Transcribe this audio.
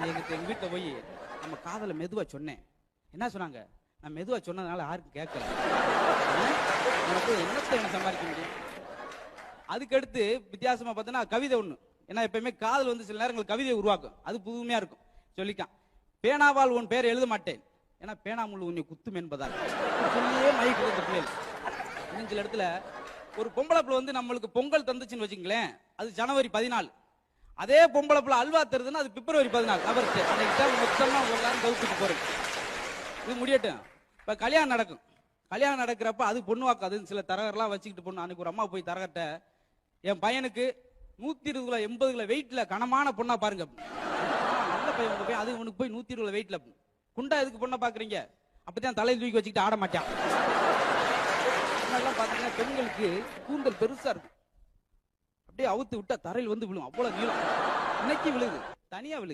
எங்க வீட்டுல போய் நம்ம காதல மெதுவா சொன்னேன். என்ன சொன்னாங்க? நான் மெதுவா சொன்னதுனால யாருக்கும் கேட்கல. உனக்கு என்னத்தை என்ன சம்பாதிக்க முடியும்? அதுக்கடுத்து வித்தியாசமா பார்த்தோன்னா கவிதை ஒண்ணு. ஏன்னா எப்பயுமே காதல் வந்து சில நேரங்கள் கவிதையை உருவாக்கும். அது புதுமையா இருக்கும். சொல்லிக்கான், பேனாவால் உன் பேர் எழுத மாட்டேன், ஏன்னா பேனா முள்ளு உன்னை குத்தும் என்பதால் சொல்லியே மயக்கு இந்த பிள்ளைகள். இன்னும் சில இடத்துல ஒரு பொம்பளை பிள்ளை வந்து நம்மளுக்கு பொங்கல் தந்துச்சுன்னு வச்சுங்களேன், அது ஜனவரி 14. அதே பொம்பளை பிள்ளை அல்வா தருதுன்னா அது பிப்ரவரி 14. அவருக்கு அன்னைக்கு மொத்தமா எல்லாரும் கவுத்துட்டு போறது. இது முடியட்டும். இப்ப கல்யாணம் நடக்கும். கல்யாணம் நடக்கிறப்ப அது பொண்ணு வாக்காது. சில தரகர்லாம் வச்சுக்கிட்டு பொண்ணு. அன்னைக்கு ஒரு அம்மா போய் தரகர்ட்ட, என் பையனுக்கு 120 கிலோ 80 கிலோ வெயிட்ல கனமான பொண்ணா பாருங்க. நல்ல பையன் உங்க பையன், அது உனக்கு போய் 120 கிலோ வெயிட்ல குண்டா எதுக்கு பொண்ணை பாக்குறீங்க? அப்பதான் தலையை தூக்கி வச்சுக்கிட்டு ஆட மாட்டான். எல்லாம் பாத்தீங்கன்னா பெண்களுக்கு கூந்தல் பெருசா இருக்கும். அப்படியே அவுத்து விட்டா தரையில் வந்து விழும். அவ்வளவு நீளம். இன்னைக்கு விழுது, தனியா விழுது.